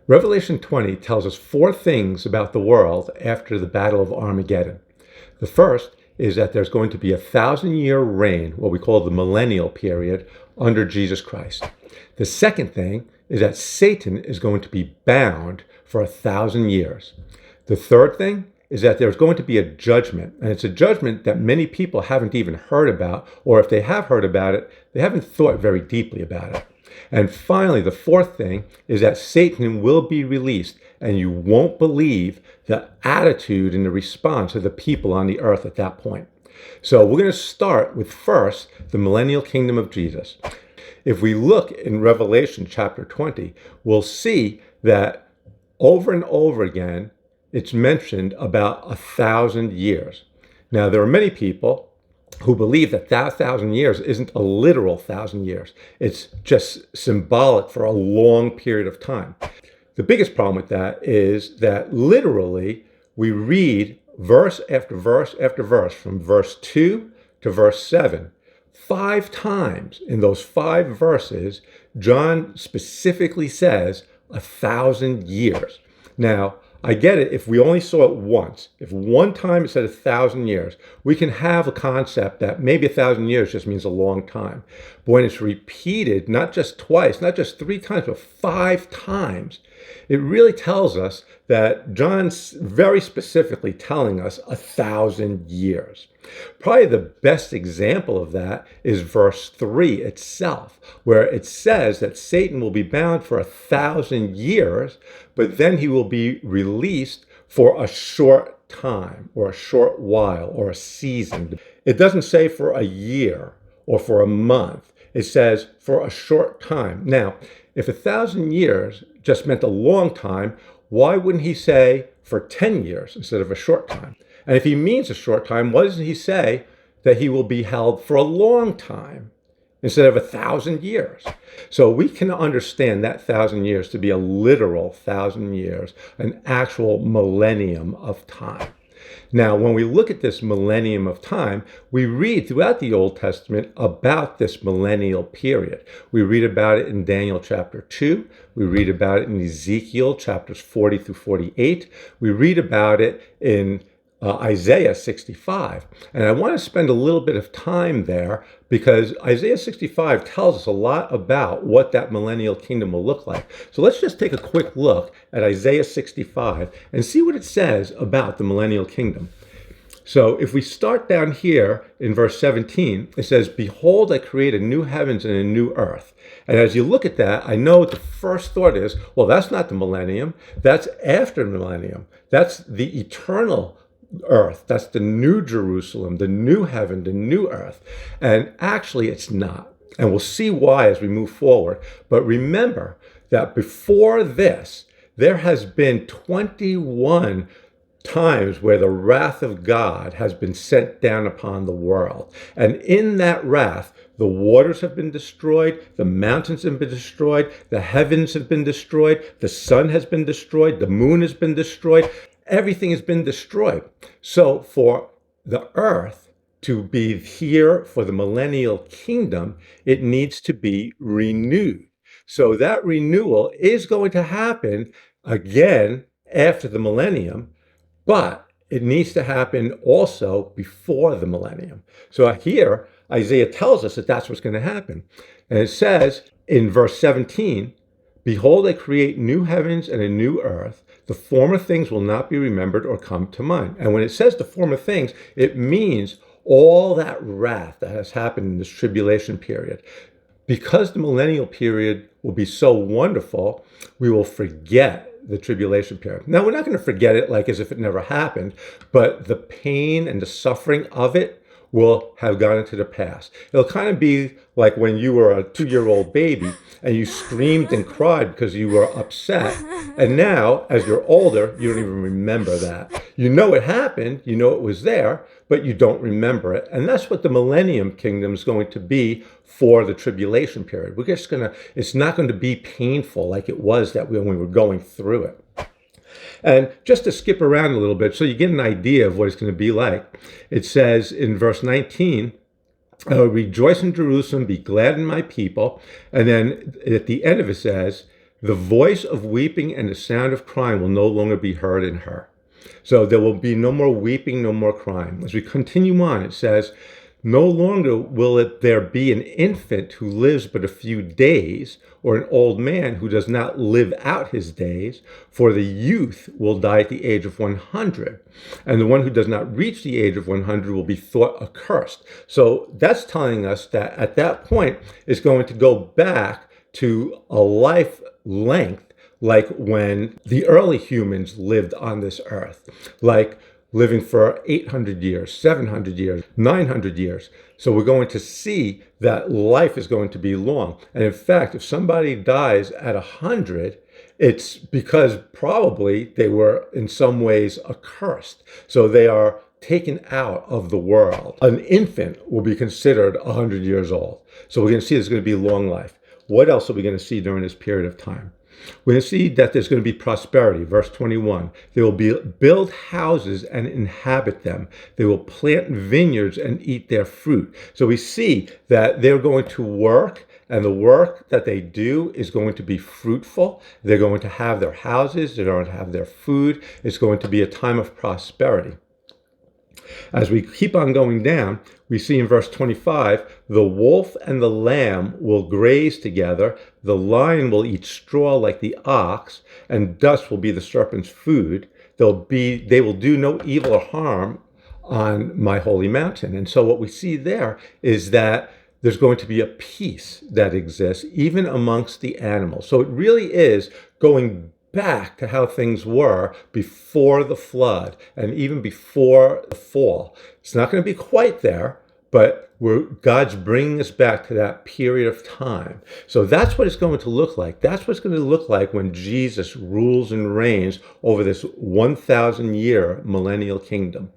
Revelation 20 tells us four things about the world after the Battle of Armageddon. The first is that there's going to be a 1,000-year reign, what we call the millennial period, under Jesus Christ. The second thing is that Satan is going to be bound for 1,000 years. The third thing is that there's going to be a judgment, and it's a judgment that many people haven't even heard about, or if they have heard about it, they haven't thought very deeply about it. And finally, the fourth thing is that Satan will be released, and you won't believe the attitude and the response of the people on the earth at that point. So we're going to start with first the Millennial Kingdom of Jesus. If we look in Revelation chapter 20, we'll see that over and over again, it's mentioned about 1,000 years. Now, there are many people who believe that 1,000 years isn't a literal 1,000 years. It's just symbolic for a long period of time. The biggest problem with that is that literally we read verse after verse after verse, from verse 2 to verse 7. 5 times in those 5 verses, John specifically says 1,000 years. Now, I get it if we only saw it once. If one time it said 1,000 years, we can have a concept that maybe 1,000 years just means a long time. But when it's repeated, not just twice, not just 3 times, but 5 times, it really tells us that John's very specifically telling us 1,000 years. Probably the best example of that is verse 3 itself, where it says that Satan will be bound for 1,000 years, but then he will be released for a short time or a short while or a season. It doesn't say for a year or for a month. It says for a short time. Now, if 1,000 years just meant a long time, why wouldn't he say for 10 years instead of a short time? And if he means a short time, why doesn't he say that he will be held for a long time instead of 1,000 years? So we can understand that 1,000 years to be a literal 1,000 years, an actual millennium of time. Now, when we look at this millennium of time, we read throughout the Old Testament about this millennial period. We read about it in Daniel chapter 2. We read about it in Ezekiel chapters 40 through 48. We read about it in Isaiah 65. And I want to spend a little bit of time there because Isaiah 65 tells us a lot about what that millennial kingdom will look like. So let's just take a quick look at Isaiah 65 and see what it says about the millennial kingdom. So if we start down here in verse 17, it says, "Behold, I create a new heavens and a new earth." And as you look at that, I know the first thought is, well, that's not the millennium. That's after the millennium. That's the eternal earth. That's the new Jerusalem, the new heaven, the new earth. And actually it's not. And we'll see why as we move forward. But remember that before this, there has been 21 times where the wrath of God has been sent down upon the world. And in that wrath, the waters have been destroyed, the mountains have been destroyed, the heavens have been destroyed, the sun has been destroyed, the moon has been destroyed. Everything has been destroyed. So for the earth to be here for the millennial kingdom, it needs to be renewed. So that renewal is going to happen again after the millennium, but it needs to happen also before the millennium. So here, Isaiah tells us that that's what's going to happen. And it says in verse 17, "Behold, I create new heavens and a new earth. The former things will not be remembered or come to mind." And when it says the former things, it means all that wrath that has happened in this tribulation period. Because the millennial period will be so wonderful, we will forget the tribulation period. Now, we're not going to forget it like as if it never happened, but the pain and the suffering of it will have gone into the past. It'll kind of be like when you were a 2-year-old baby and you screamed and cried because you were upset. And now, as you're older, you don't even remember that. You know it happened, you know it was there, but you don't remember it. And that's what the Millennium Kingdom is going to be for the tribulation period. It's not going to be painful like it was when we were going through it. And just to skip around a little bit so you get an idea of what it's going to be like, it says in verse 19, "Rejoice in Jerusalem, be glad in my people." And then at the end of it says, The voice of weeping and the sound of crying will no longer be heard in her. So there will be no more weeping, no more crying. As we continue on, it says, no longer will there be an infant who lives but a few days, or an old man who does not live out his days, for the youth will die at the age of 100, and the one who does not reach the age of 100 will be thought accursed. So that's telling us that at that point, it's going to go back to a life length, like when the early humans lived on this earth, like living for 800 years, 700 years, 900 years. So we're going to see that life is going to be long. And in fact, if somebody dies at 100, it's because probably they were in some ways accursed. So they are taken out of the world. An infant will be considered 100 years old. So we're going to see there's going to be long life. What else are we going to see during this period of time? We're going to see that there's going to be prosperity. Verse 21, they will build houses and inhabit them. They will plant vineyards and eat their fruit. So we see that they're going to work, and the work that they do is going to be fruitful. They're going to have their houses. They're going to have their food. It's going to be a time of prosperity. As we keep on going down, we see in verse 25, the wolf and the lamb will graze together, the lion will eat straw like the ox, and dust will be the serpent's food. They will do no evil or harm on my holy mountain. And so what we see there is that there's going to be a peace that exists even amongst the animals. So it really is going back to how things were before the flood and even before the fall. It's not going to be quite there, but God's bringing us back to that period of time. So that's what it's going to look like. That's what's going to look like when Jesus rules and reigns over this 1,000-year millennial kingdom.